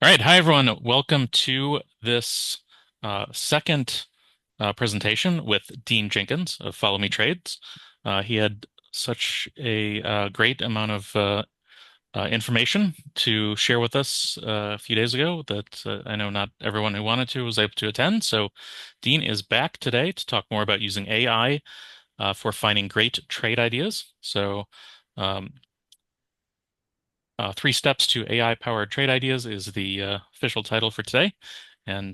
All right. Hi, everyone. Welcome to this second presentation with Dean Jenkins of FollowMeTrades. He had such a great amount of information to share with us a few days ago that I know not everyone who wanted to was able to attend. So Dean is back today to talk more about using AI for finding great trade ideas. So um, Three Steps to AI-Powered Trade Ideas is the official title for today. And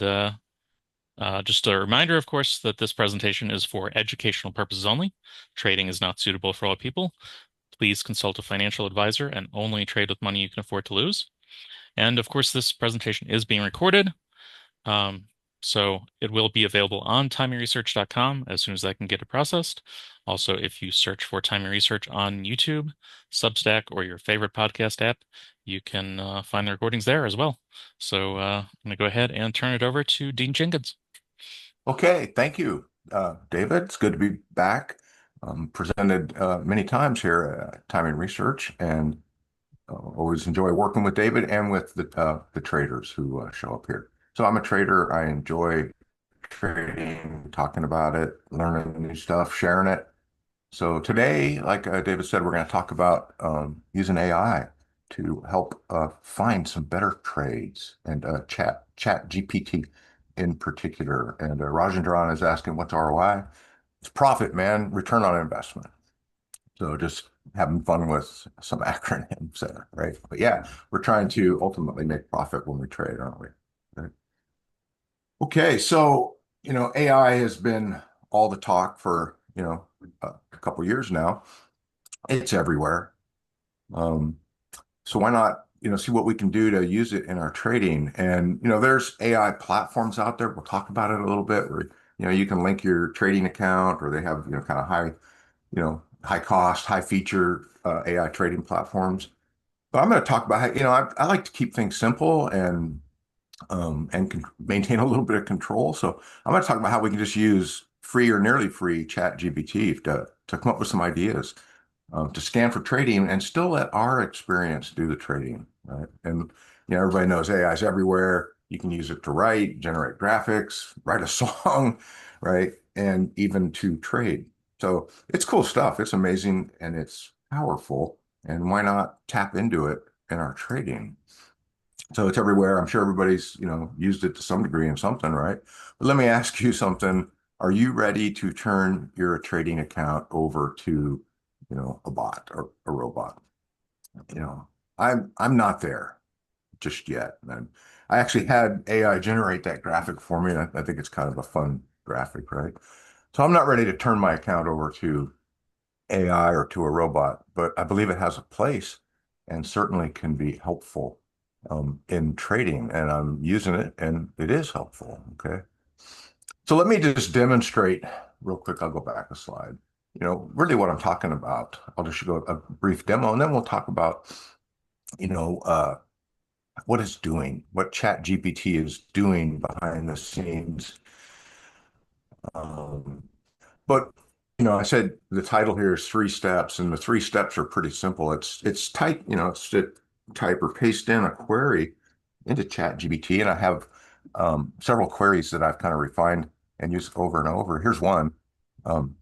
just a reminder, of course, that this presentation is for educational purposes only. Trading is not suitable for all people. Please consult a financial advisor and only trade with money you can afford to lose. And of course, this presentation is being recorded. Um, so it will be available on TimingResearch.com as soon as I can get it processed. Also, if you search for Timing Research on YouTube, Substack, or your favorite podcast app, you can find the recordings there as well. So I'm going to go ahead and turn it over to Dean Jenkins. Okay, thank you, David. It's good to be back. Presented many times here at Timing Research, and always enjoy working with David and with the traders who show up here. So I'm a trader. I enjoy trading, talking about it, learning new stuff, sharing it. So today, like David said, we're going to talk about using AI to help find some better trades and chat GPT in particular. And Rajendran is asking, what's ROI? It's profit, man, return on investment. So just having fun with some acronyms, right? But yeah, we're trying to ultimately make profit when we trade, aren't we? Right. Okay, so AI has been all the talk for a couple years now. It's everywhere. Um, so why not, see what we can do to use it in our trading? And, there's AI platforms out there. We'll talk about it a little bit where, you can link your trading account or they have, kind of high cost, high feature AI trading platforms. But I'm going to talk about how, I like to keep things simple and can maintain a little bit of control. So I'm going to talk about how we can just use free or nearly free chat GPT to come up with some ideas to scan for trading and still let our experience do the trading, right? And everybody knows AI is everywhere. You can use it to write, generate graphics, write a song, right? And even to trade. So it's cool stuff. It's amazing and it's powerful. And why not tap into it in our trading? So it's everywhere. I'm sure everybody's, used it to some degree in something, right? But let me ask you something. Are you ready to turn your trading account over to, a bot or a robot? You know, I'm not there just yet. And I actually had AI generate that graphic for me. And I think it's kind of a fun graphic, right? So I'm not ready to turn my account over to AI or to a robot, but I believe it has a place and certainly can be helpful in trading. And I'm using it and it is helpful. Okay. So let me just demonstrate real quick. I'll go back a slide. Really what I'm talking about. I'll just show a brief demo and then we'll talk about, you know, uh, what it's doing, what Chat GPT is doing behind the scenes. Um, But I said the title here is three steps, and the three steps are pretty simple. It's type, it's to type or paste in a query into ChatGPT, and I have several queries that I've kind of refined and used over and over. Here's one,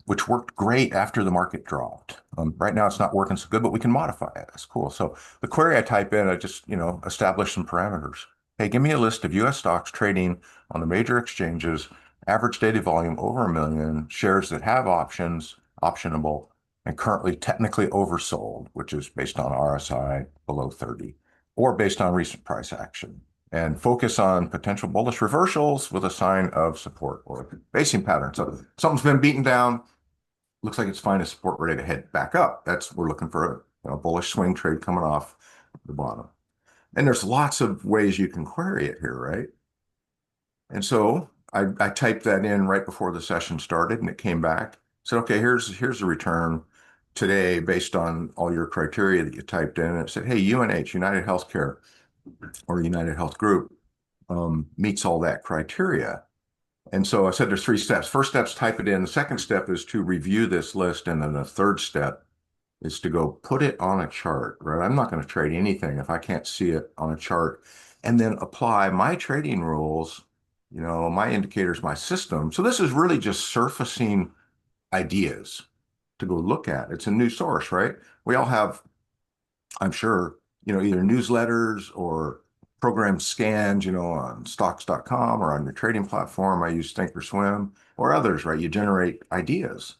which worked great after the market dropped. Right now it's not working so good, but we can modify it. That's cool. So the query I type in, I just, establish some parameters. Hey, give me a list of U.S. stocks trading on the major exchanges, average daily volume over 1 million, shares that have options, optionable, and currently technically oversold, which is based on RSI below 30, or based on recent price action. And focus on potential bullish reversals with a sign of support or basing pattern. So something's been beaten down, looks like it's finding support ready to head back up. We're looking for a bullish swing trade coming off the bottom. And there's lots of ways you can query it here, right? And so I typed that in right before the session started and it came back. Said, okay, here's the return today based on all your criteria that you typed in. And it said, hey, UNH, United Healthcare or United Health Group, meets all that criteria. And so I said there's three steps. First step's type it in. The second step is to review this list. And then the third step is to go put it on a chart, right? I'm not going to trade anything if I can't see it on a chart. and then apply my trading rules, my indicators, my system. So this is really just surfacing ideas to go look at. It's a new source, right? We all have, I'm sure, either newsletters or program scans, on stocks.com or on your trading platform. I use Thinkorswim or others, right? You generate ideas.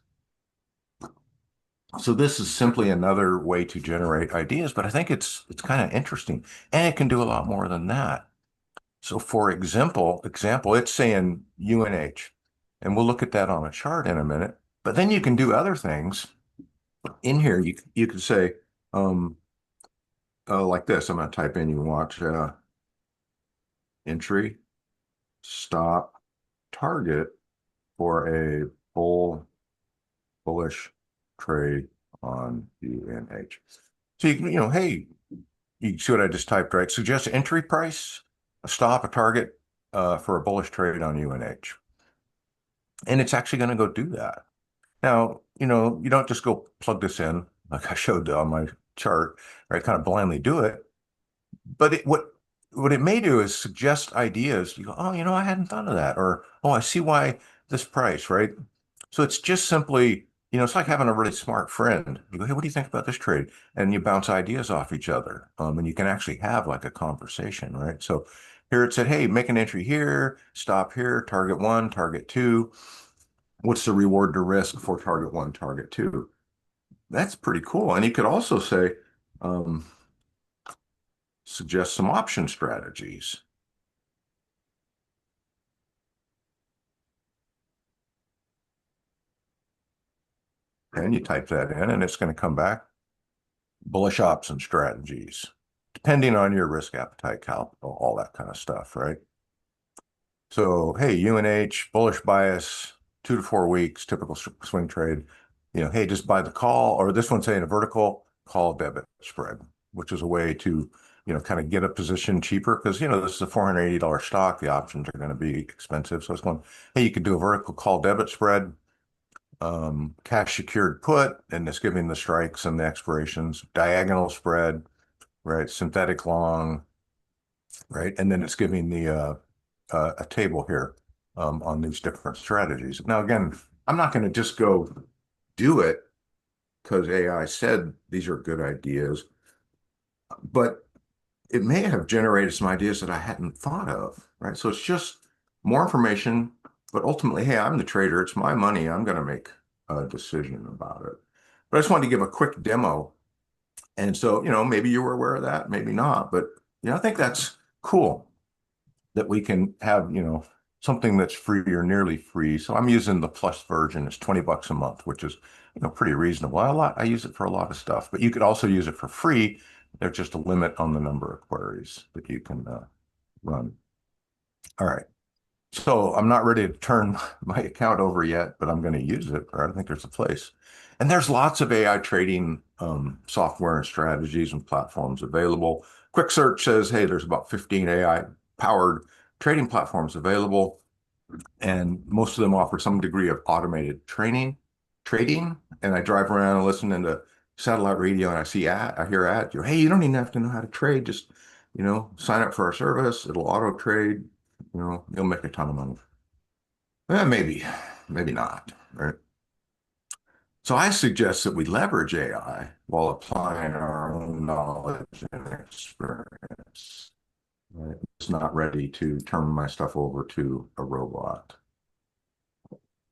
So this is simply another way to generate ideas, but I think it's kind of interesting, and it can do a lot more than that. So for example, it's saying UNH, and we'll look at that on a chart in a minute. But then you can do other things in here. You could say like this. I'm going to type in. You watch entry, stop, target for a bullish trade on UNH. So hey, you see what I just typed, right? Suggest entry price, a stop, a target for a bullish trade on UNH. And it's actually going to go do that. Now, you don't just go plug this in like I showed on my chart, right? Kind of blindly do it. But what it may do is suggest ideas. You go, oh, I hadn't thought of that, or oh, I see why this price, right? So it's just simply, it's like having a really smart friend. You go, hey, what do you think about this trade? And you bounce ideas off each other, and you can actually have like a conversation, right? So here it said, hey, make an entry here, stop here, target one, target two. What's the reward to risk for target one, target two? That's pretty cool. And you could also say, um, suggest some option strategies. And you type that in, and it's going to come back. Bullish option strategies, depending on your risk appetite, capital, all that kind of stuff, right? So, hey, UNH, bullish bias, 2 to 4 weeks, typical swing trade. Hey, just buy the call, or this one's saying a vertical call debit spread, which is a way to, kind of get a position cheaper because, this is a $480 stock. The options are going to be expensive. So it's going, hey, you could do a vertical call debit spread, cash secured put, and it's giving the strikes and the expirations, diagonal spread, right? Synthetic long, right? And then it's giving the a table here on these different strategies. Now, again, I'm not going to just go do it because AI said these are good ideas, but it may have generated some ideas that I hadn't thought of, right? So it's just more information, but ultimately, hey, I'm the trader. It's my money. I'm going to make a decision about it. But I just wanted to give a quick demo. And so, maybe you were aware of that, maybe not, but I think that's cool that we can have, something that's free or nearly free. So I'm using the plus version. It's $20 a month, which is, pretty reasonable. I use it for a lot of stuff, but you could also use it for free. There's just a limit on the number of queries that you can run. All right. So I'm not ready to turn my account over yet, but I'm going to use it, or I think there's a place. And there's lots of AI trading software and strategies and platforms available. Quick search says, hey, there's about 15 AI powered trading platforms available, and most of them offer some degree of automated trading. And I drive around and listen into satellite radio, and I hear ads. Hey, you don't even have to know how to trade. Just, sign up for our service. It'll auto trade. You'll make a ton of money. Maybe, maybe not, right? So I suggest that we leverage AI while applying our own knowledge and experience. Right? It's not ready to turn my stuff over to a robot.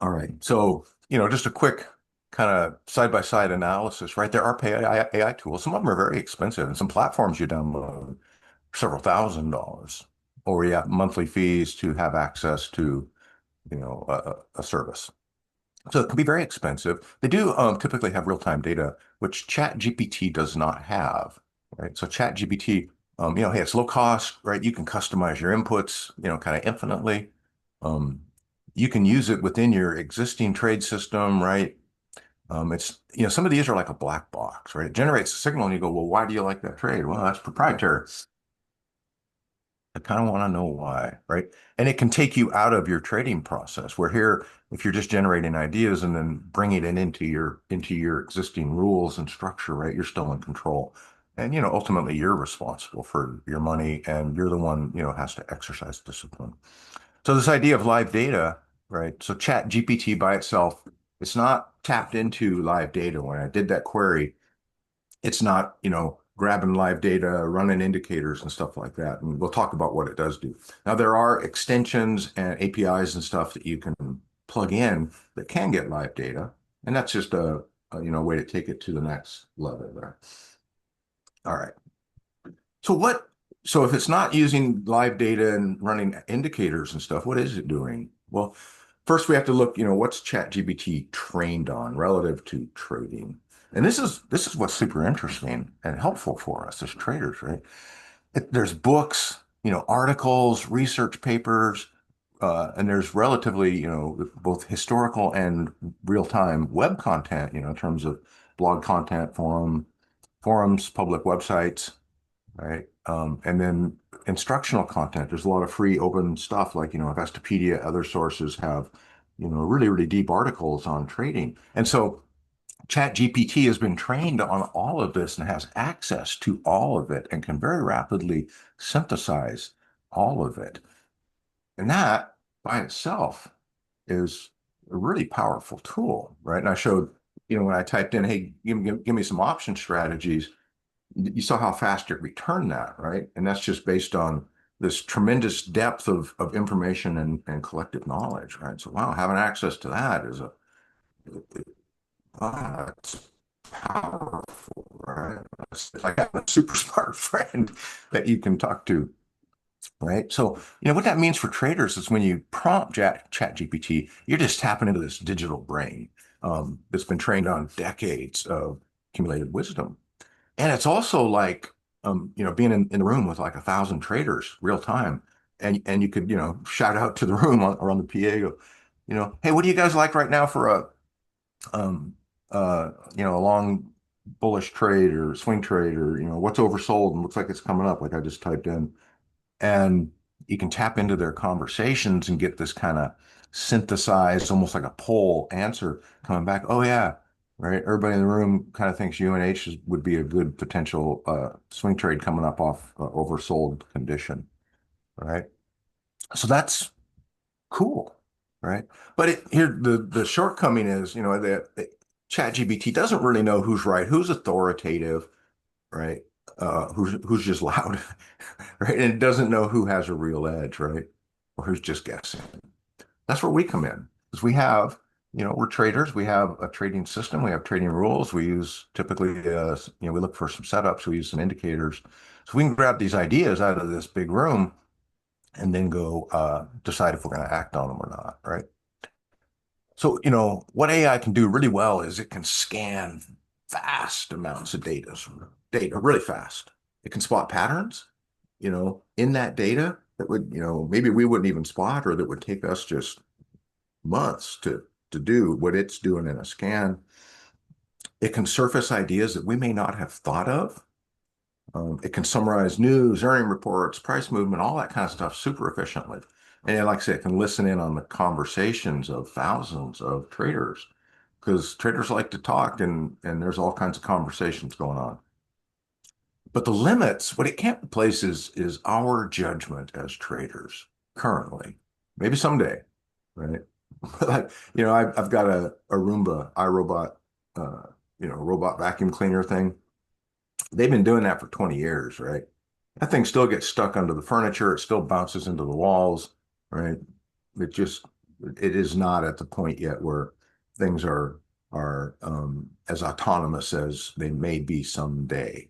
All right. So, just a quick kind of side-by-side analysis, right? There are AI tools. Some of them are very expensive, and some platforms you download several $1,000s, or you have monthly fees to have access to, a service. So it can be very expensive. They do typically have real-time data, which ChatGPT does not have, right? So ChatGPT, hey, it's low cost, right? You can customize your inputs, kind of infinitely. Um, you can use it within your existing trade system, right? It's, some of these are like a black box, right? It generates a signal and you go, well, why do you like that trade? Well, that's proprietary. I kind of want to know why, right? And it can take you out of your trading process. Where here, if you're just generating ideas and then bringing it into your existing rules and structure, right, you're still in control. And, ultimately you're responsible for your money and you're the one, has to exercise discipline. So this idea of live data, right? So Chat GPT by itself, it's not tapped into live data. When I did that query, it's not, grabbing live data, running indicators and stuff like that. And we'll talk about what it does do. Now, there are extensions and APIs and stuff that you can plug in that can get live data. And that's just a way to take it to the next level there. All right. So what, so if it's not using live data and running indicators and stuff, what is it doing? Well, first we have to look, what's ChatGPT trained on relative to trading. And this is what's super interesting and helpful for us as traders, right? There's books, articles, research papers, and there's relatively, both historical and real-time web content, in terms of blog content, forums, public websites, right? And then instructional content. There's a lot of free open stuff like, Investopedia, other sources have, really, really deep articles on trading. And so ChatGPT has been trained on all of this and has access to all of it and can very rapidly synthesize all of it. And that by itself is a really powerful tool, right? And I showed, when I typed in, hey, give me some option strategies, you saw how fast it returned that, right? And that's just based on this tremendous depth of information and collective knowledge, right? So, wow, having access to that is it's powerful, right? It's like having a super smart friend that you can talk to, right? So, what that means for traders is when you prompt ChatGPT, you're just tapping into this digital brain that's been trained on decades of accumulated wisdom. And it's also like, being in the room with like 1,000 traders real time. And you could, shout out to the room or on the PA, go, hey, what do you guys like right now for um, a long bullish trade or swing trade or, what's oversold and looks like it's coming up, like I just typed in. And you can tap into their conversations and get this kind of synthesized, almost like a poll answer coming back. Oh, yeah. Right. Everybody in the room kind of thinks UNH would be a good potential swing trade coming up off oversold condition. Right. So that's cool. Right. But here, the shortcoming is, that ChatGPT doesn't really know who's right, who's authoritative, right? Who's just loud, right? And it doesn't know who has a real edge, right? Or who's just guessing. That's where we come in because we have, we're traders. We have a trading system. We have trading rules. We use typically, we look for some setups. We use some indicators. So we can grab these ideas out of this big room and then go decide if we're going to act on them or not, right? So, what AI can do really well is it can scan vast amounts of data really fast. It can spot patterns, in that data that would, maybe we wouldn't even spot or that would take us just months to do what it's doing in a scan. It can surface ideas that we may not have thought of. It can summarize news, earning reports, price movement, all that kind of stuff super efficiently. And like I said, it can listen in on the conversations of thousands of traders because traders like to talk and there's all kinds of conversations going on. But the limits, what it can't replace is our judgment as traders currently, maybe someday, right? Like, I've got a Roomba iRobot, robot vacuum cleaner thing. They've been doing that for 20 years, right? That thing still gets stuck under the furniture. It still bounces into the walls, right? It just, it is not at the point yet where things are as autonomous as they may be someday.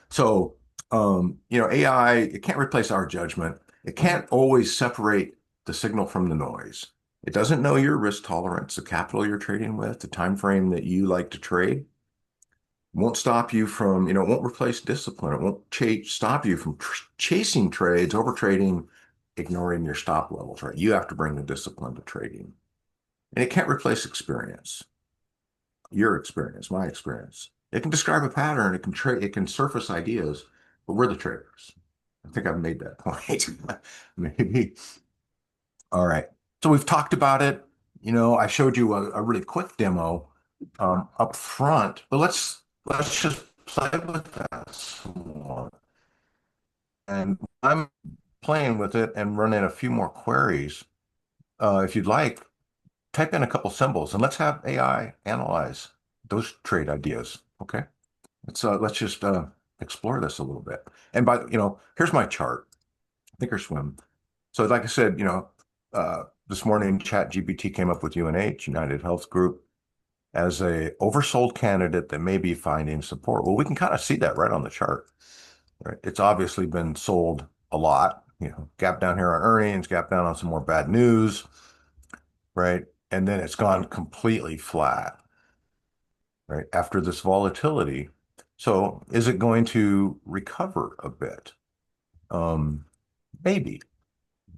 So, AI, it can't replace our judgment. It can't always separate the signal from the noise. It doesn't know your risk tolerance, the capital you're trading with, the time frame that you like to trade. Won't stop you from, it won't replace discipline. It won't stop you from chasing trades, over trading, ignoring your stop levels, right? You have to bring the discipline to trading. And it can't replace experience, your experience, my experience. It can describe a pattern, it can surface ideas, but we're the traders. I think I've made that point. Maybe. All right. So we've talked about it. I showed you a really quick demo up front, but let's just play with that some more. And I'm playing with it and running a few more queries. If you'd like, type in a couple symbols and let's have AI analyze those trade ideas. Okay. Let's just explore this a little bit. And here's my chart, Thinkorswim. So like I said, this morning ChatGPT came up with UNH, United Health Group, as a oversold candidate that may be finding support. Well, we can kind of see that right on the chart. Right? It's obviously been sold a lot, gap down here on earnings, gap down on some more bad news, right? And then it's gone completely flat, right? After this volatility. So is it going to recover a bit? Um, maybe,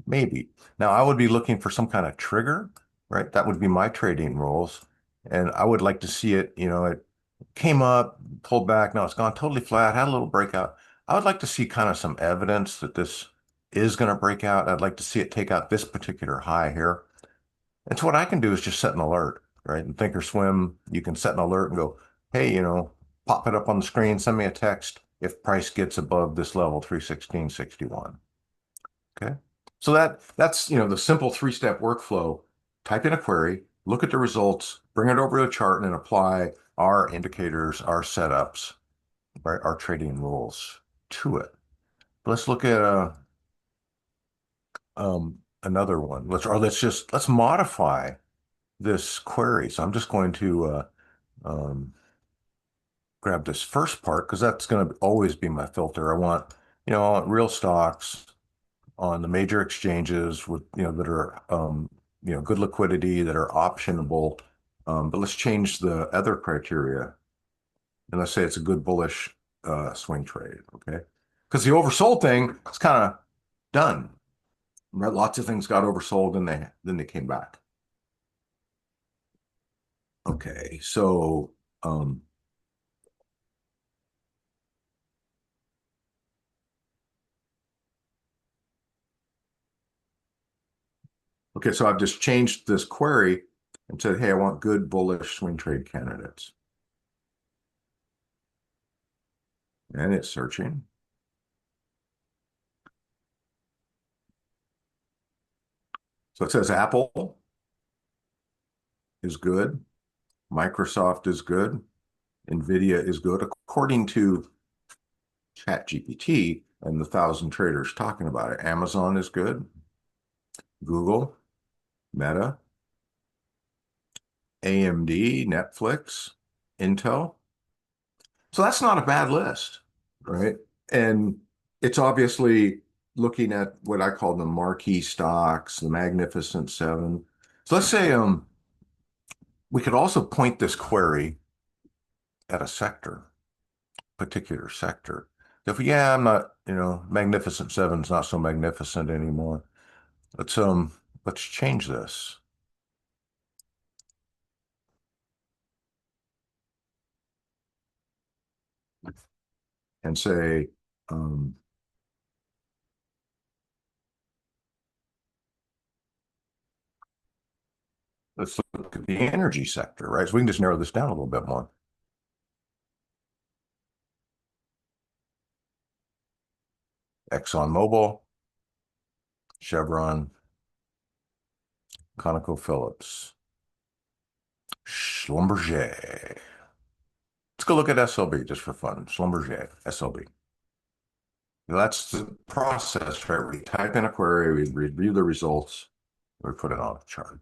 maybe. Now I would be looking for some kind of trigger, right? That would be my trading rules. And I would like to see it, it came up, pulled back. Now it's gone totally flat, had a little breakout. I would like to see kind of some evidence that this is going to break out. I'd like to see it take out this particular high here. And so what I can do is just set an alert, right? In Thinkorswim, you can set an alert and go, hey, pop it up on the screen, send me a text if price gets above this level, 316.61. Okay. So that's, the simple three-step workflow. Type in a query, look at the results, bring it over to a chart and apply our indicators, our setups, right, our trading rules to it. Let's look at another one. Let's modify this query. So I'm just going to um, grab this first part because that's going to always be my filter. I want real stocks on the major exchanges with, that are, good liquidity, that are optionable. But let's change the other criteria and let's say it's a good bullish swing trade. Okay. Because the oversold thing is kind of done. Right? Lots of things got oversold and then they came back. Okay. So, um, okay. So I've just changed this query and said, hey, I want good bullish swing trade candidates. And it's searching. So it says Apple is good. Microsoft is good. NVIDIA is good, according to ChatGPT and the 1,000 traders talking about it. Amazon is good. Google, Meta, AMD, Netflix, Intel. So that's not a bad list, right? And it's obviously looking at what I call the marquee stocks, the Magnificent Seven. So let's say we could also point this query at a sector, particular sector. Yeah, I'm not, Magnificent Seven's not so magnificent anymore. Let's change this and say, um, let's look at the energy sector, right? So we can just narrow this down a little bit more. ExxonMobil, Chevron, ConocoPhillips, Schlumberger. Let's go look at SLB just for fun. Schlumberger, SLB. That's the process, right? We type in a query, we review the results, we put it on a chart.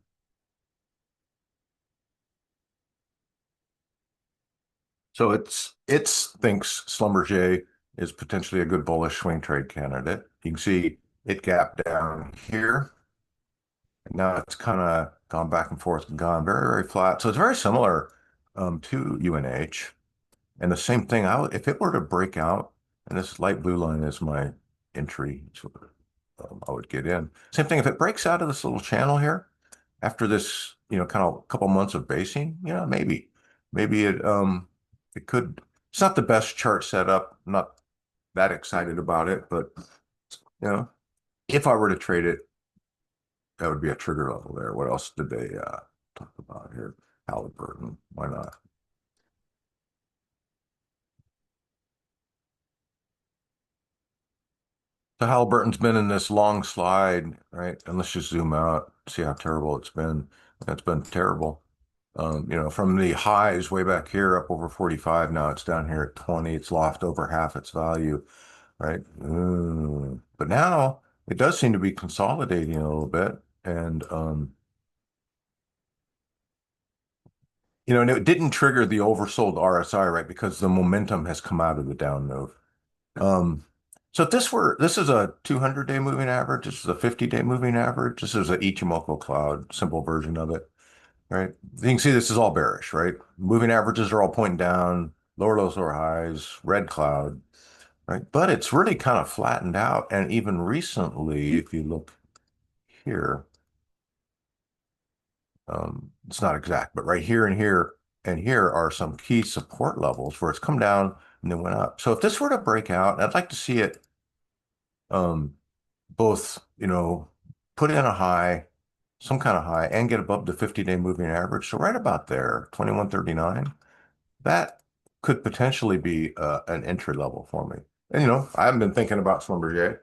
So it thinks Schlumberger is potentially a good bullish swing trade candidate. You can see it gapped down here. And now it's kind of gone back and forth and gone very, very flat. So it's very similar to UNH. And the same thing, if it were to break out, and this light blue line is my entry, so I would get in. Same thing, if it breaks out of this little channel here, after this, kind of couple months of basing, maybe it could. It's not the best chart setup. I'm not that excited about it, but you know, if I were to trade it, that would be a trigger level there. What else did they talk about here? Halliburton, why not? So Halliburton's been in this long slide, right? And let's just zoom out, see how terrible it's been. It's been terrible. From the highs way back here up over 45, now it's down here at 20. It's lost over half its value, right? But now it does seem to be consolidating a little bit. And it didn't trigger the oversold RSI, right? Because the momentum has come out of the down move. Um, so if this is a 200-day moving average, this is a 50-day moving average, this is an Ichimoku cloud, simple version of it, right? You can see this is all bearish, right? Moving averages are all pointing down, lower lows, lower highs, red cloud, right? But it's really kind of flattened out. And even recently, if you look here, it's not exact, but right here and here are some key support levels where it's come down and then went up. So if this were to break out, I'd like to see it um, both, put in a high, some kind of high, and get above the 50-day moving average. So right about there, 2139, that could potentially be an entry level for me. And I haven't been thinking about Schlumberger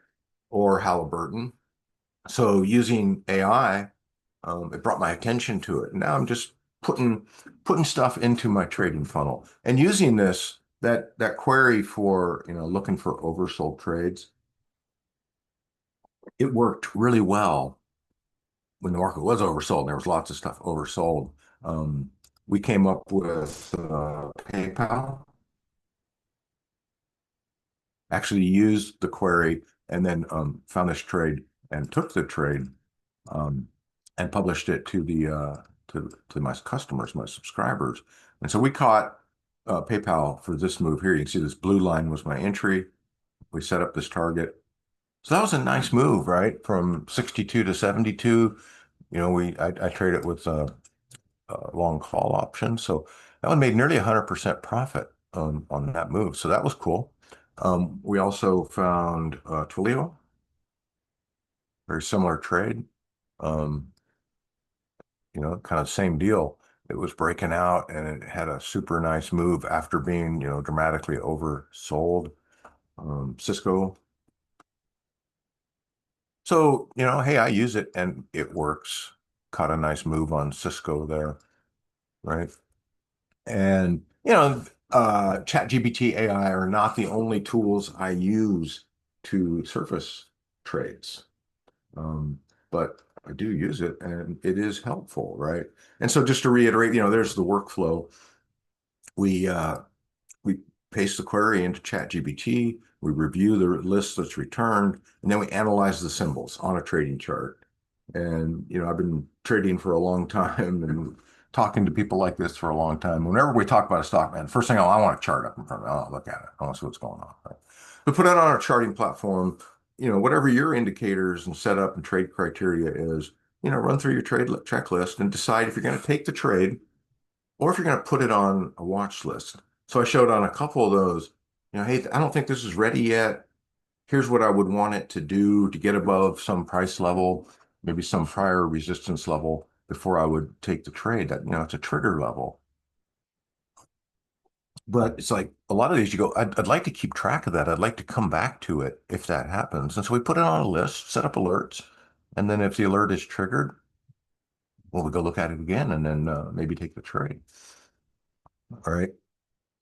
or Halliburton. So using AI, it brought my attention to it. Now I'm just putting stuff into my trading funnel and using that query for looking for oversold trades. It worked really well when the market was oversold. There was lots of stuff oversold. Um, we came up with PayPal, actually used the query, and then found this trade and took the trade um, and published it to my customers, my subscribers. And so we caught PayPal for this move here. You can see this blue line was my entry. We set up this target. So that was a nice move, right? From 62 to 72. I trade it with long call option. So that one made nearly 100% profit on that move. So that was cool. We also found Twilio, very similar trade. Um, kind of same deal. It was breaking out and it had a super nice move after being, dramatically oversold. Cisco. So, hey, I use it and it works. Caught a nice move on Cisco there, right? And, ChatGPT AI are not the only tools I use to surface trades. Um, but I do use it and it is helpful, right? And so just to reiterate, there's the workflow. We uh, we paste the query into ChatGPT, we review the list that's returned, and then we analyze the symbols on a trading chart. And, I've been trading for a long time and talking to people like this for a long time. Whenever we talk about a stock, man, first thing I want a chart up in front of me. I want to look at it. I want to see what's going on. Right? We put it on a charting platform, whatever your indicators and setup and trade criteria is, run through your trade checklist and decide if you're going to take the trade or if you're going to put it on a watch list. So I showed on a couple of those, hey, I don't think this is ready yet. Here's what I would want it to do to get above some price level, maybe some prior resistance level before I would take the trade. That, it's a trigger level. But it's like a lot of these you go, I'd like to keep track of that. I'd like to come back to it if that happens. And so we put it on a list, set up alerts. And then if the alert is triggered, well, we go look at it again and then maybe take the trade. All right.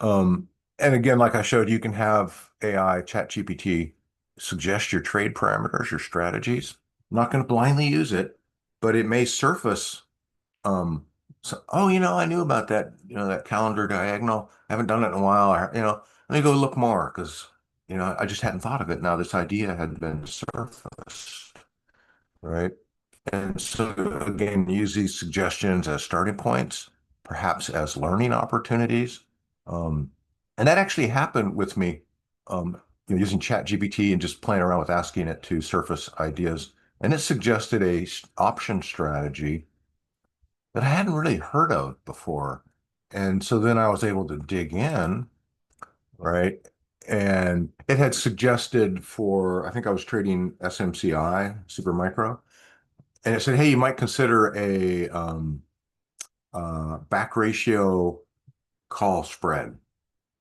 Um, and again, like I showed, you can have AI, ChatGPT, suggest your trade parameters, your strategies. I'm not going to blindly use it, but it may surface, oh, I knew about that, that calendar diagonal. I haven't done it in a while. Let me go look more because, I just hadn't thought of it. Now this idea had been surfaced, right? And so again, use these suggestions as starting points, perhaps as learning opportunities. Um, and that actually happened with me, using ChatGPT and just playing around with asking it to surface ideas. And it suggested a option strategy that I hadn't really heard of before. And so then I was able to dig in, right? And it had suggested I think I was trading SMCI, Super Micro. And it said, hey, you might consider a back ratio call spread.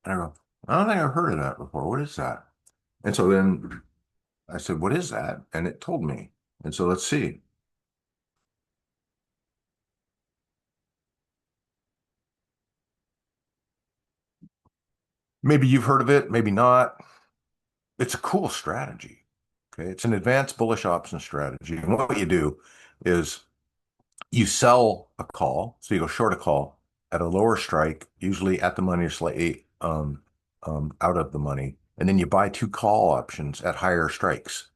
And I go, I don't think I've heard of that before. What is that? And so then I said, what is that? And it told me. And so let's see. Maybe you've heard of it, maybe not. It's a cool strategy. Okay. It's an advanced bullish option strategy. And what you do is you sell a call. So you go short a call at a lower strike, usually at the money or slightly out of the money. And then you buy two call options at higher strikes,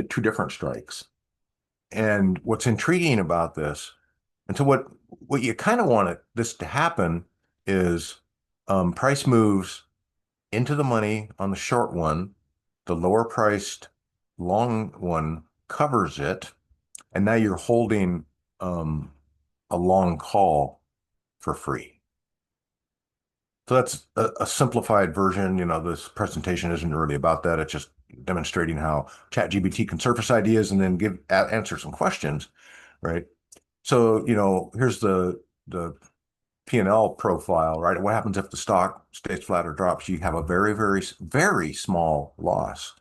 two different strikes. And what's intriguing about this, and so what you kind of want this to happen is price moves into the money on the short one, the lower priced long one covers it, and now you're holding um, a long call for free. So that's a simplified version. You know, this presentation isn't really about that. It's just demonstrating how ChatGPT can surface ideas and then answer some questions, right? So, you know, here's the P&L profile, right? What happens if the stock stays flat or drops? You have a very, very, very small loss.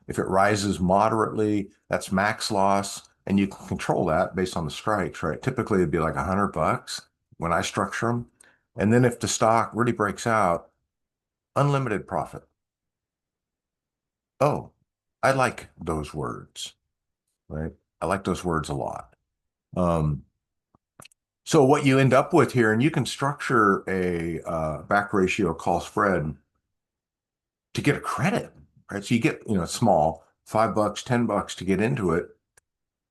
If it rises moderately, that's max loss, and you can control that based on the strikes, right? Typically, it'd be like $100 when I structure them. And then if the stock really breaks out, unlimited profit. Oh, I like those words, right? I like those words a lot. Um, So what you end up with here, and you can structure a back ratio call spread to get a credit, right? So you get, you know, small, $5, $10 to get into it.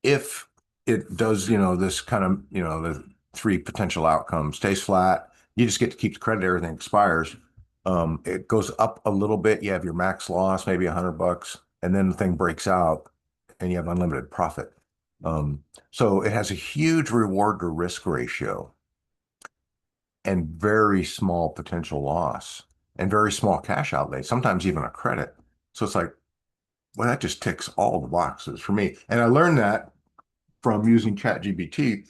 If it does, you know, this kind of, you know, the three potential outcomes, stays flat, you just get to keep the credit, everything expires. It goes up a little bit, you have your max loss, maybe $100, and then the thing breaks out and you have unlimited profit. So it has a huge reward to risk ratio and very small potential loss and very small cash outlay, sometimes even a credit. So it's like, well, that just ticks all the boxes for me. And I learned that from using ChatGPT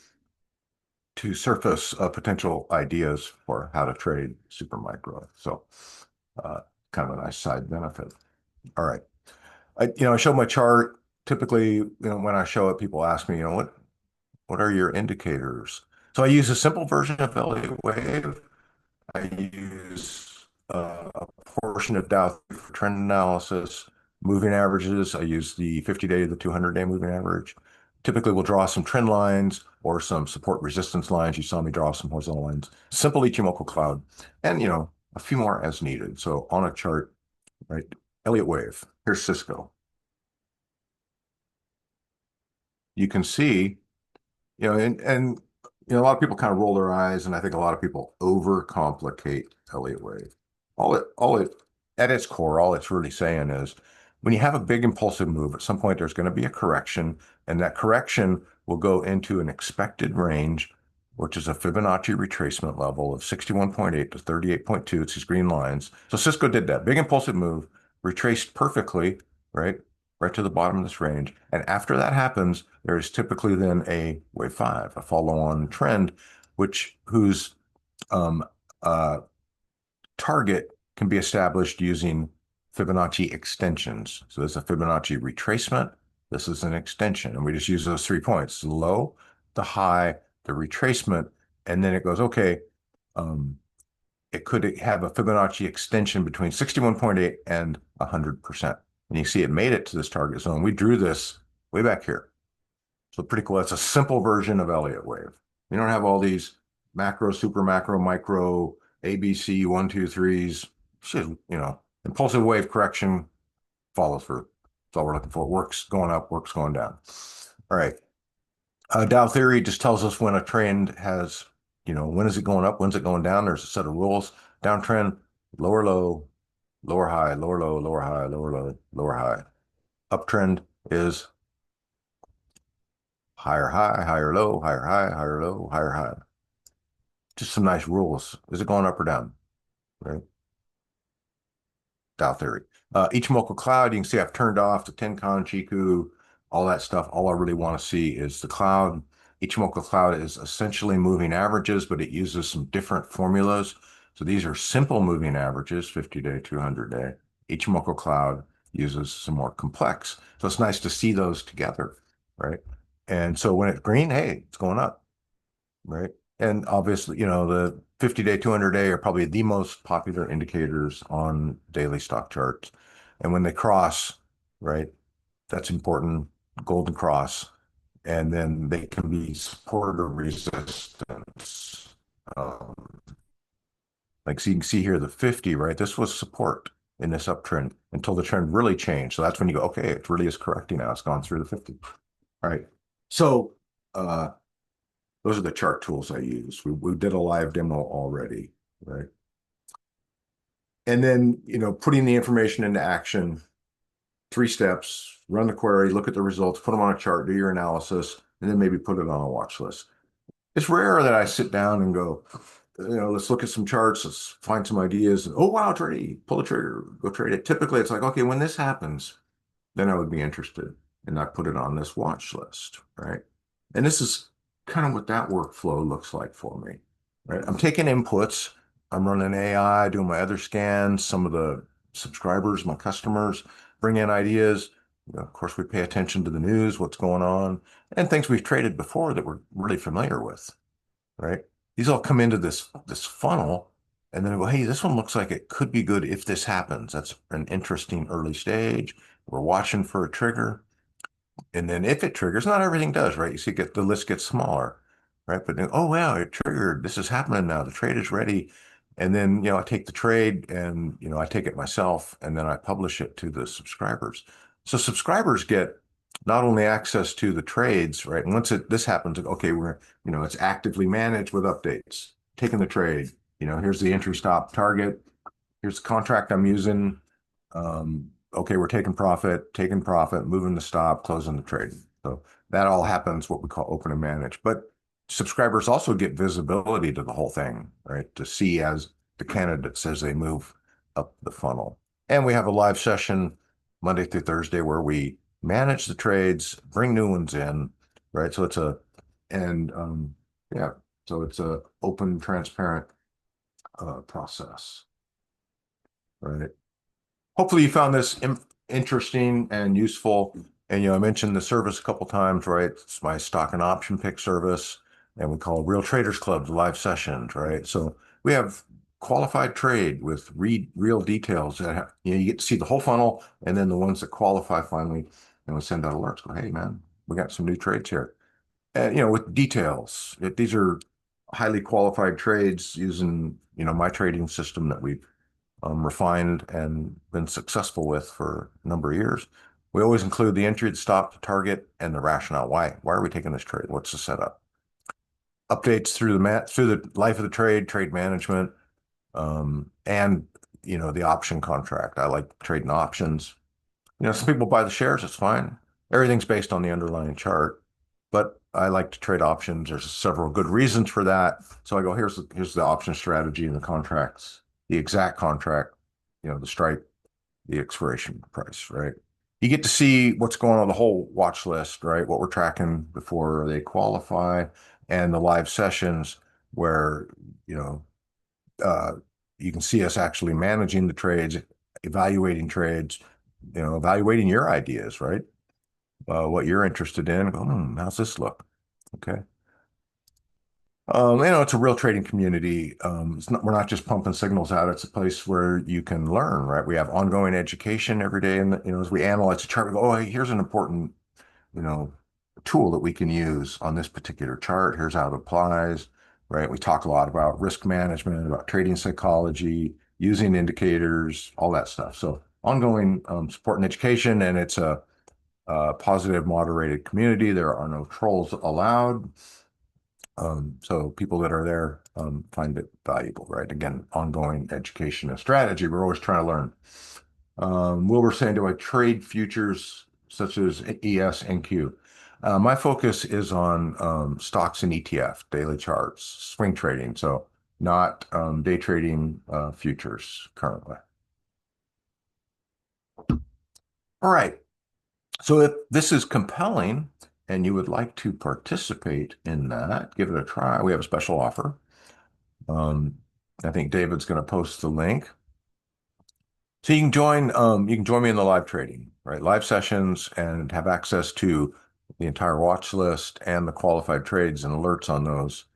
to surface potential ideas for how to trade super micro. So uh, kind of a nice side benefit. All right. I show my chart. Typically, when I show it, people ask me, what are your indicators? So I use a simple version of Elliott Wave. I use a portion of Dow for trend analysis, moving averages. I use the 50-day to the 200-day moving average. Typically, we'll draw some trend lines or some support resistance lines. You saw me draw some horizontal lines. Simple Ichimoku cloud, and a few more as needed. So on a chart, right? Elliott wave. Here's Cisco. You can see and a lot of people kind of roll their eyes, and I think a lot of people overcomplicate Elliott wave. All it at its core, all it's really saying is when you have a big impulsive move, at some point there's going to be a correction, and that correction will go into an expected range, which is a Fibonacci retracement level of 61.8 to 38.2. It's these green lines. So Cisco did that big impulsive move, retraced perfectly, right? Right to the bottom of this range. And after that happens, there is typically then a wave five, a follow-on trend, whose um, uh, target can be established using Fibonacci extensions. So there's a Fibonacci retracement. This is an extension, and we just use those 3 points: the low, the high, the retracement, and then it goes, okay, um, it could have a Fibonacci extension between 61.8 and 100%. And you see it made it to this target zone. We drew this way back here. So pretty cool. That's a simple version of Elliott wave. You don't have all these macro, super macro, micro, ABC, one, two, threes. Shit, impulsive wave correction follow through. That's all we're looking for. Works going up, works going down. All right. Dow theory just tells us when a trend has, when is it going up? When's it going down? There's a set of rules. Downtrend, lower low, lower high, lower low, lower high, lower low, lower high. Uptrend is higher high, higher low, higher high, higher low, higher high. Just some nice rules. Is it going up or down? Right? Dow theory. Ichimoku cloud, you can see I've turned off the Tenkan, Chiku, all that stuff. All I really want to see is the cloud. Ichimoku cloud is essentially moving averages, but it uses some different formulas. So these are simple moving averages, 50-day, 200-day. Ichimoku cloud uses some more complex. So it's nice to see those together, right? And so when it's green, hey, it's going up, right? And obviously, the 50-day, 200-day are probably the most popular indicators on daily stock charts. And when they cross, right, that's important, golden cross. And then they can be support or resistance. Um, like, so you can see here the 50, right? This was support in this uptrend until the trend really changed. So that's when you go, okay, it really is correcting now. It's gone through the 50. All right. So uh, those are the chart tools I use. We did a live demo already, right? And then, putting the information into action, 3 steps, run the query, look at the results, put them on a chart, do your analysis, and then maybe put it on a watch list. It's rare that I sit down and go, let's look at some charts, let's find some ideas, and oh wow, trade, pull the trigger, go trade it. Typically, it's like, okay, when this happens, then I would be interested, and I put it on this watch list, right? And this is kind of what that workflow looks like for me, right? I'm taking inputs, I'm running AI, doing my other scans, some of the subscribers, my customers bring in ideas. Of course, we pay attention to the news, what's going on, and things we've traded before that we're really familiar with, right? These all come into this funnel, and then I go, hey, this one looks like it could be good if this happens. That's an interesting early stage. We're watching for a trigger. And then if it triggers, not everything does, right? You see, the list gets smaller, right? But then, oh wow, it triggered. This is happening now. The trade is ready. And then, I take the trade and, I take it myself and then I publish it to the subscribers. So subscribers get not only access to the trades, right? And once this happens, okay, it's actively managed with updates, taking the trade, here's the entry stop target. Here's the contract I'm using. Okay, we're taking profit, moving the stop, closing the trade. So that all happens what we call open and manage. But subscribers also get visibility to the whole thing, right? To see as the candidates as they move up the funnel. And we have a live session Monday through Thursday where we manage the trades, bring new ones in, right? So and yeah, so it's a open, transparent process, right? Hopefully you found this interesting and useful. And, I mentioned the service a couple times, right? It's my stock and option pick service, and we call Real Traders Club live sessions, right? So we have qualified trade with real details that you get to see the whole funnel, and then the ones that qualify finally, and we send out alerts. Go, hey man, we got some new trades here, and with details. These are highly qualified trades using my trading system that we've refined and been successful with for a number of years. We always include the entry, the stop, the target, and the rationale. Why are we taking this trade? What's the setup? Updates through the life of the trade management, and the option contract. I like trading options. Some people buy the shares, it's fine. Everything's based on the underlying chart, but I like to trade options. There's several good reasons for that. So I go, here's the option strategy and the contracts, the exact contract, the strike, the expiration price, right? You get to see what's going on the whole watch list, right? What we're tracking before they qualify, and the live sessions where, you know, uh, you can see us actually managing the trades, evaluating trades, evaluating your ideas, right? What you're interested in. Go, how's this look? Okay. It's a real trading community. We're not just pumping signals out. It's a place where you can learn, right? We have ongoing education every day. And, as we analyze the chart, we go, oh, hey, here's an important, you know, tool that we can use on this particular chart. Here's how it applies, right? We talk a lot about risk management, about trading psychology, using indicators, all that stuff. So ongoing support and education, and it's a positive, moderated community. There are no trolls allowed. So people that are there find it valuable, right? Again, ongoing education and strategy. We're always trying to learn. Wilbur saying, do I trade futures such as ES and Q? My focus is on stocks and ETF, daily charts, swing trading. So not day trading futures currently. All right. So if this is compelling and you would like to participate in that, give it a try. We have a special offer. Um, I think David's going to post the link. So you can join me in the live trading, right? Live sessions and have access to the entire watch list and the qualified trades and alerts on those.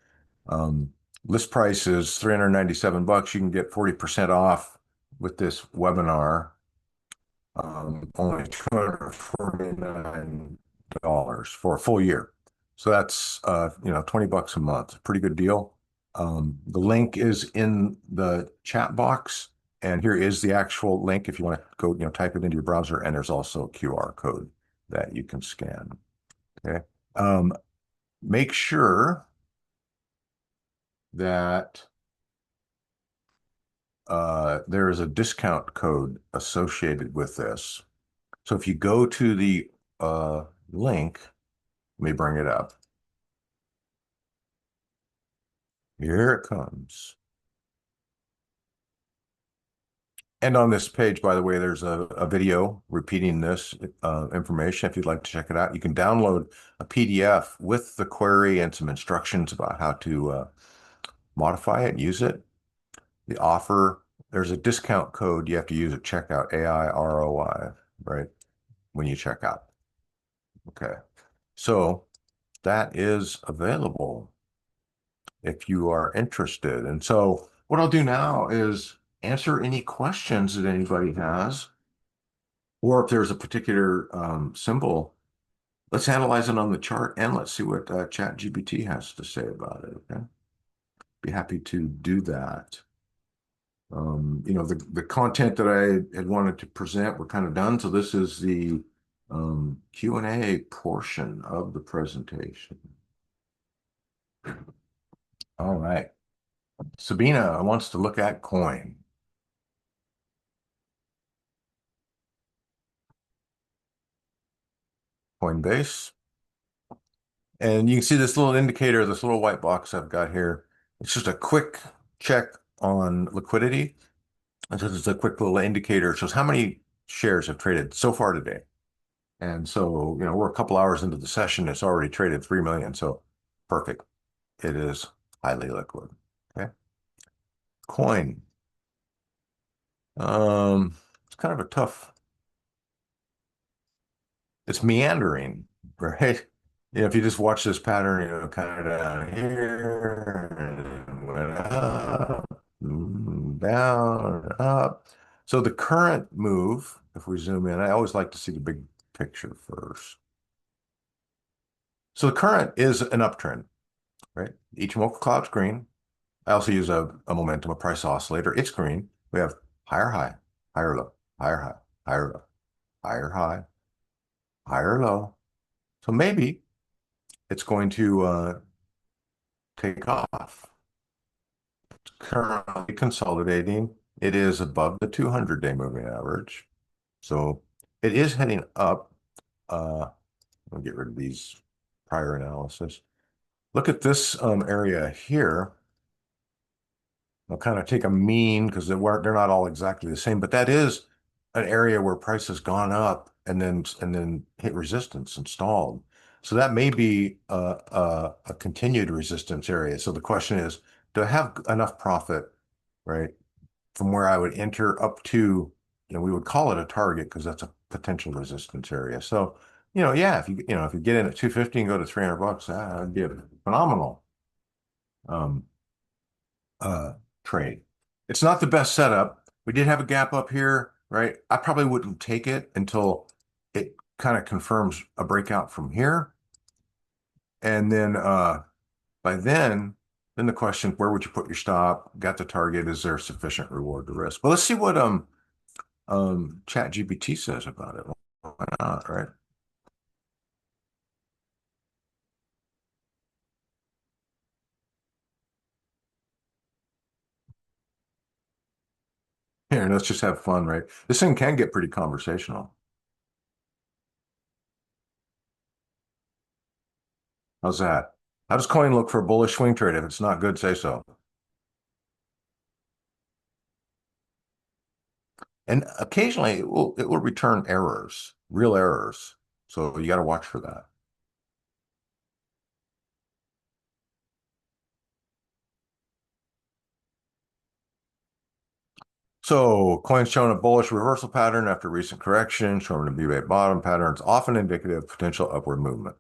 Um, List price is 397 bucks. You can get 40% off with this webinar. Only $249 for a full year. So that's 20 bucks a month. Pretty good deal. The link is in the chat box, and here is the actual link if you want to go, type it into your browser, and there's also a QR code that you can scan. Okay. Um, Make sure that there is a discount code associated with this. So if you go to the link, let me bring it up. Here it comes. And on this page, by the way, there's a video repeating this information. If you'd like to check it out, you can download a PDF with the query and some instructions about how to modify it and use it. The offer, there's a discount code you have to use at checkout, AIROI, right? When you check out. Okay. So that is available if you are interested. And so what I'll do now is answer any questions that anybody has, or if there's a particular symbol, let's analyze it on the chart and let's see what ChatGPT has to say about it. Okay. Be happy to do that. The content that I had wanted to present, we're kind of done. So this is the Q&A portion of the presentation. All right. Sabina wants to look at coin. Coinbase. And you can see this little indicator, this little white box I've got here. It's just a quick check on liquidity. And so it's a quick little indicator. It shows how many shares have traded so far today. And so, we're a couple hours into the session. It's already traded 3 million. So perfect. It is highly liquid. Okay. Coin. It's kind of a tough, it's meandering, right? If you just watch this pattern, kind of down here, and went up, down, up. So the current move, if we zoom in, I always like to see the big picture first. So the current is an uptrend, right? Ichimoku cloud's green. I also use a momentum, a price oscillator. It's green. We have higher high, higher low, higher high, higher low, higher high, higher low. So maybe it's going to take off. It's currently consolidating. It is above the 200-day moving average. So it is heading up. I'll get rid of these prior analysis. Look at this area here. I'll kind of take a mean because they're not all exactly the same, but that is an area where price has gone up and then hit resistance and stalled. So that may be a continued resistance area. So the question is, do I have enough profit, right, from where I would enter up to, we would call it a target because that's a potential resistance area. So, yeah, if you get in at 250 and go to 300 bucks, that'd be a phenomenal. Um, uh, trade. It's not the best setup. We did have a gap up here, right? I probably wouldn't take it until it kind of confirms a breakout from here. And then by then the question, where would you put your stop? Got the target. Is there sufficient reward to risk? Well, let's see what ChatGPT says about it. Why not, right? Here, let's just have fun, right? This thing can get pretty conversational. How's that? How does coin look for a bullish swing trade? If it's not good, say so. And occasionally it will return errors, real errors. So you got to watch for that. So coins showing a bullish reversal pattern after recent correction, showing a B-wave bottom pattern. It's often indicative of potential upward movement.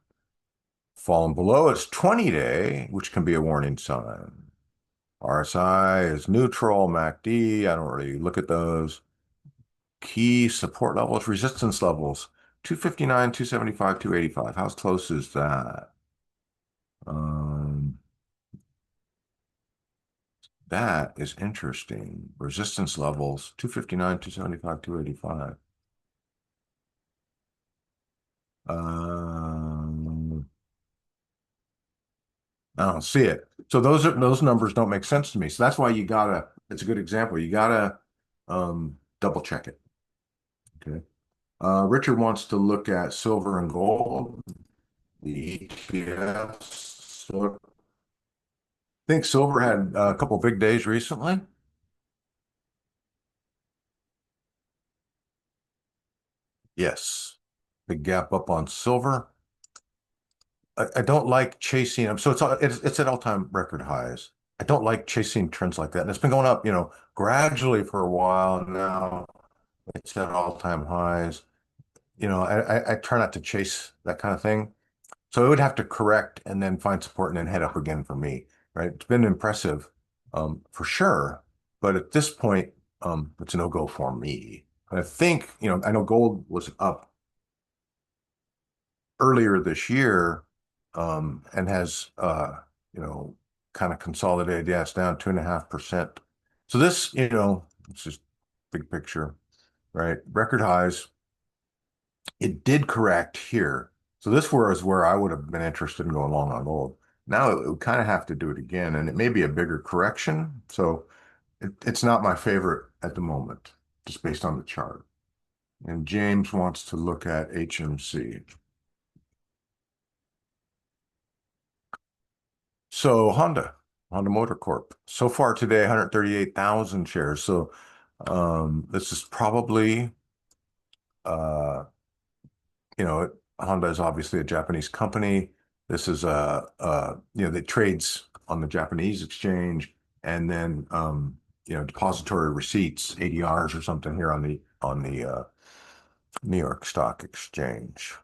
Falling below its 20-day, which can be a warning sign. RSI is neutral, MACD, I don't really look at those. Key support levels, resistance levels, 259, 275, 285. How close is that? Um, that is interesting. Resistance levels, 259, 275, 285. I don't see it. So those numbers don't make sense to me. So that's why you gotta, it's a good example. You gotta double check it. Okay. Richard wants to look at silver and gold, the ETFs. So I think silver had a couple big days recently. Yes. Big gap up on silver. I don't like chasing them. So it's at all-time record highs. I don't like chasing trends like that. And it's been going up, gradually for a while now. It's at all-time highs. I try not to chase that kind of thing. So it would have to correct and then find support and then head up again for me, right? It's been impressive, for sure. But at this point, it's a no-go for me. And I think, I know gold was up earlier this year, and has, you know, kind of consolidated. Yeah, it's down 2.5%. So this, it's just big picture, right? Record highs. It did correct here. So this was where I would have been interested in going long on gold. Now it would kind of have to do it again, and it may be a bigger correction. So it's not my favorite at the moment, just based on the chart. And James wants to look at HMC. So Honda Motor Corp. So far today, 138,000 shares. So this is probably uh, Honda is obviously a Japanese company. This is that trades on the Japanese exchange, and then depository receipts, ADRs or something here on the New York Stock Exchange.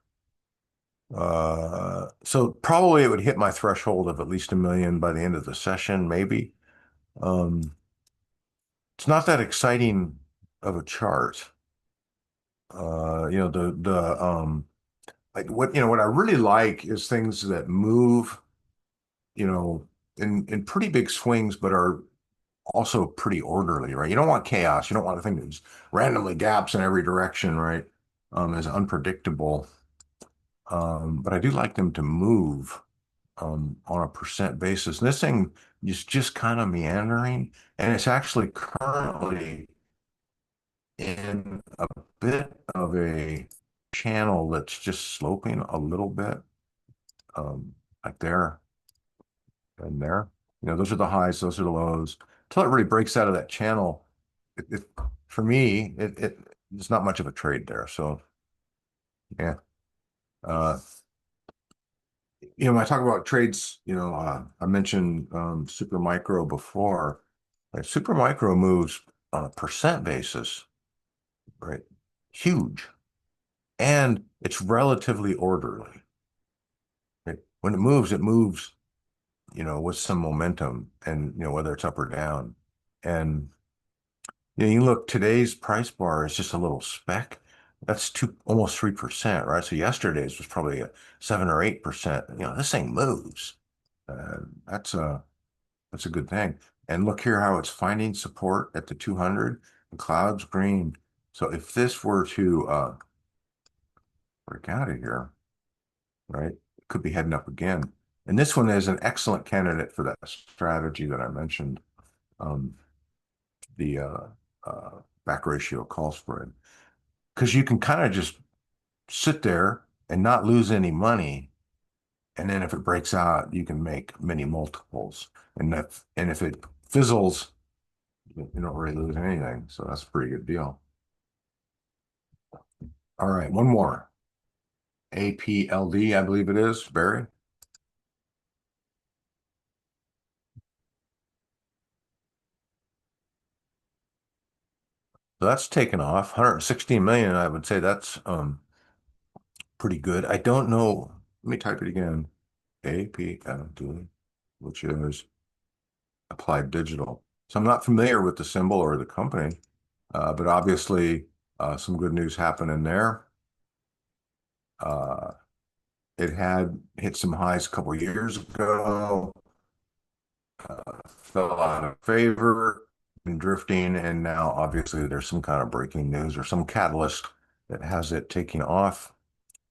So probably it would hit my threshold of at least 1 million by the end of the session, maybe. Um, it's not that exciting of a chart. The like what I really like is things that move, you know, in pretty big swings, but are also pretty orderly, right? You don't want chaos. You don't want a thing that just randomly gaps in every direction, right? Is unpredictable. But I do like them to move on a percent basis. And this thing is just kind of meandering, and it's actually currently in a bit of a channel that's just sloping a little bit, like there and there. Those are the highs, those are the lows. Until it really breaks out of that channel, for me, it's not much of a trade there. So yeah. Uh, when I talk about trades, I mentioned super micro before. Like super micro moves on a percent basis, right? Huge. And it's relatively orderly. Right? When it moves, with some momentum, and whether it's up or down. And you look, today's price bar is just a little speck. That's almost 3%, right? So yesterday's was probably a 7 or 8%. This thing moves. Uh, that's a that's a good thing. And look here how it's finding support at the 200. The cloud's green. So if this were to break out of here, right, it could be heading up again. And this one is an excellent candidate for that strategy that I mentioned. Um, the back ratio call spread, because you can kind of just sit there and not lose any money, and then if it breaks out, you can make many multiples, and if it fizzles, you don't really lose anything. So that's a pretty good deal. All right, one more. APLD, I believe it is, Barry. So that's taken off. 116 million, I would say that's pretty good. I don't know. Let me type it again. APLD, which is Applied Digital. So I'm not familiar with the symbol or the company, but obviously some good news happening there. Uh, it had hit some highs a couple years ago, fell out of favor, been drifting, and now obviously there's some kind of breaking news or some catalyst that has it taking off,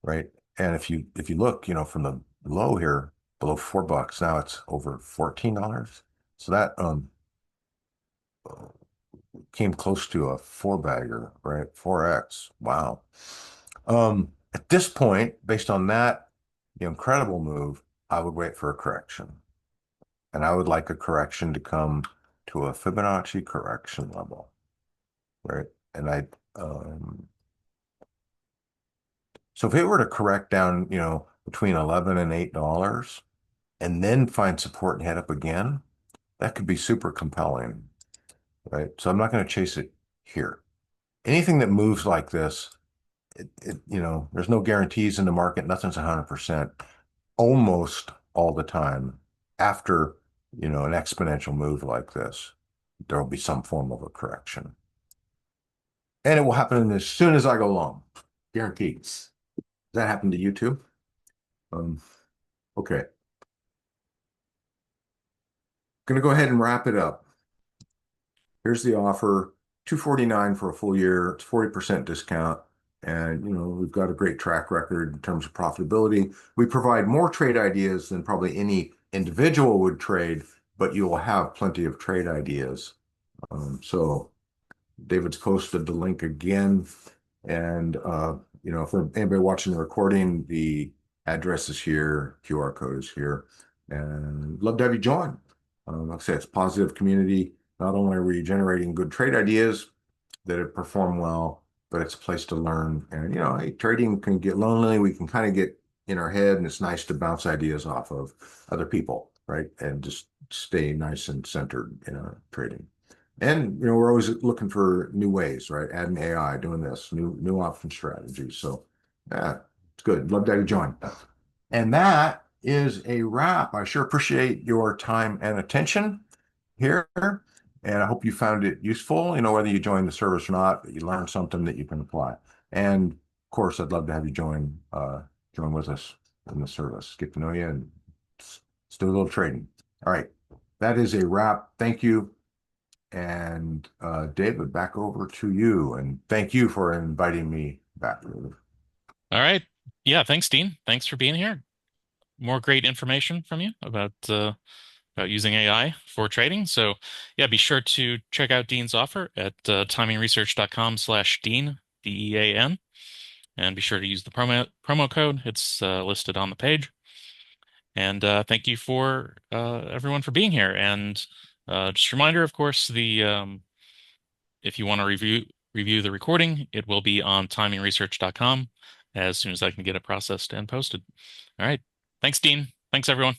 right? And if you look, from the low here, below $4, now it's over $14. So that came close to a four bagger, right? 4x. Wow. At this point, based on that, the incredible move, I would wait for a correction. And I would like a correction to come to a Fibonacci correction level, right? And so if it were to correct down, between 11 and $8 and then find support and head up again, that could be super compelling, right? So I'm not going to chase it here. Anything that moves like this, there's no guarantees in the market. Nothing's 100% almost all the time after, an exponential move like this. There will be some form of a correction. And it will happen as soon as I go long. Guaranteed. Does that happen to you too? Um, okay. Gonna go ahead and wrap it up. Here's the offer, 249 for a full year. It's 40% discount. And we've got a great track record in terms of profitability. We provide more trade ideas than probably any individual would trade, but you will have plenty of trade ideas. So David's posted the link again. And for anybody watching the recording, the address is here, QR code is here, and love to have you join. Like I say, it's a positive community. Not only are we generating good trade ideas that have performed well, but it's a place to learn. And hey, trading can get lonely. We can kind of get in our head, and it's nice to bounce ideas off of other people, right? And just stay nice and centered in our trading. And we're always looking for new ways, right? Adding AI, doing this, new option strategies. So yeah, it's good. Love to have you join. And that is a wrap. I sure appreciate your time and attention here. And I hope you found it useful, whether you join the service or not, that you learned something that you can apply. And of course, I'd love to have you join with us in the service, get to know you and let's do a little trading. All right. That is a wrap. Thank you. And David, back over to you. And thank you for inviting me back. All right. Yeah, thanks, Dean. Thanks for being here. More great information from you about using AI for trading. So yeah, be sure to check out Dean's offer at TimingResearch.com/Dean, DEAN, and be sure to use the promo code. It's listed on the page. And thank you for everyone for being here. And just a reminder, of course, the if you want to review the recording, it will be on TimingResearch.com as soon as I can get it processed and posted. All right. Thanks, Dean. Thanks, everyone.